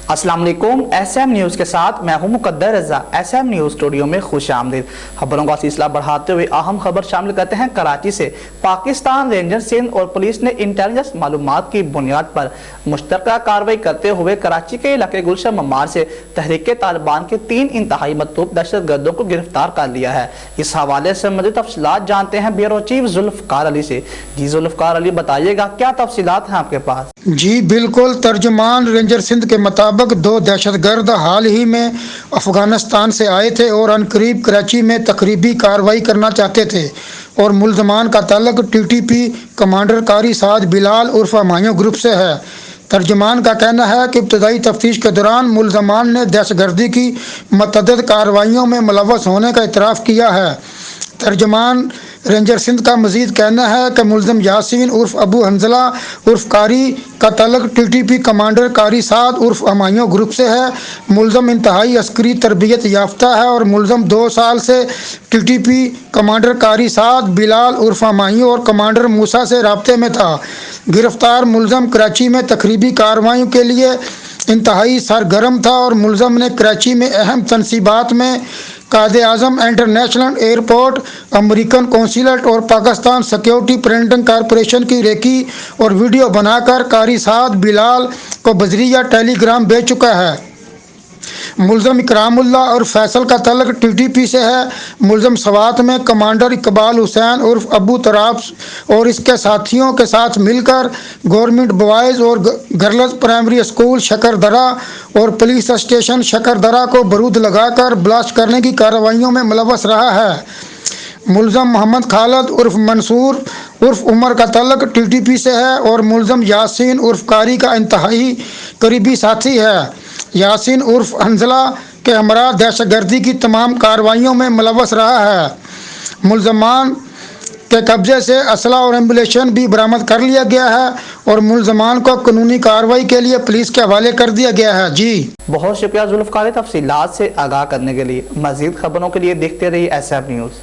अस्सलाम वालेकुम। SM news के साथ मैं हूं मुकद्दर रजा। SM न्यूज़ स्टूडियो में खुश आमदीद। खबरों का सिलसिला बढ़ाते हुए अहम खबर शामिल करते हैं। कराची से पाकिस्तान रेंजर सिंध और पुलिस ने इंटेलिजेंस मालूमात की बुनियाद पर मुश्तरका कार्रवाई करते हुए कराची के इलाके गुलशन ममार से तहरीक तालिबान के 3 इंतहाई मतलूब दहशतगर्दों को गिरफ्तार कर लिया है। इस हवाले से मज़ीद तफसीलात जानते हैं ब्यूरो चीफ जुल्फ़कार अली से। जी जुल्फ़कार अली, बताइएगा क्या तफसीलात हैं आपके पास? जी बिल्कुल, तर्जमान रेंजर सिंध के मुताबिक 2 दहशतगर्द हाल ही में अफगानिस्तान से आए थे और अनकरीब कराची में तकरीबी कार्रवाई करना चाहते थे और मुल्ज़मान का ताल्लुक TTP कमांडर कारी साद बिलाल उर्फ हमायूं ग्रुप से है। तर्जमान का कहना है कि इब्तदाई तफ्तीश के दौरान मुल्ज़मान ने दहशतगर्दी की मतअद्दद कार्रवाइयों में मुलव्वस होने का इतराफ़ किया है। तर्जमान रेंजर सिंध का मजीद कहना है कि मुल्ज़म यासीन उर्फ अबू हंजला उर्फ कारी का ताल्लुक TTP कमांडर कारी साद उर्फ हमायूं ग्रुप से है। मुल्ज़म इंतहाई अस्करी तरबियत याफ्ता है और मुल्ज़म 2 साल से TTP कमांडर कारी साद बिलाल उर्फ हमायूं और कमांडर मूसा से राब्ते में था। गिरफ्तार मुल्ज़म कराची में तकरीबी कार्रवाइयों के लिए इंतहाई सरगर्म था और मुल्ज़म ने कराची में अहम तनसीबात में Quaid-e-Azam international airport, American consulate और पाकिस्तान सिक्योरिटी प्रिंटिंग कॉरपोरेशन की रेकी और वीडियो बनाकर कारी साद बिलाल को बजरिया टेलीग्राम भेज चुका है। मुल्ज़म इकरामुल्लाह और फैसल का ताल्लुक TTP से है। मुल्ज़म सवात में कमांडर इकबाल हुसैन उर्फ अबू तराब और इसके साथियों के साथ मिलकर गवर्नमेंट बॉयज़ और गर्ल्स प्राइमरी स्कूल शकरदरा और पुलिस स्टेशन शकरदरा को बारूद लगाकर ब्लास्ट करने की कार्रवाइयों में मुलव्वस रहा है। मुल्ज़म मोहम्मद खालिद उर्फ मंसूर उर्फ उमर का ताल्लुक TTP से है और मुल्ज़म यासीन उर्फ कारी का इंतहाई करीबी साथी है। यासीन उर्फ हंजला के हमरा दहशतगर्दी की तमाम कार्रवाइयों में मुलव्वस रहा है। मुल्ज़मान के कब्जे से असला और एम्बुलेशन भी बरामद कर लिया गया है और मुल्ज़मान को कानूनी कार्रवाई के लिए पुलिस के हवाले कर दिया गया है। जी बहुत शुक्रिया जुल्फ़कार, तफसीलात से आगाह करने के लिए। मज़ीद खबरों के लिए देखते रहिए SM न्यूज़।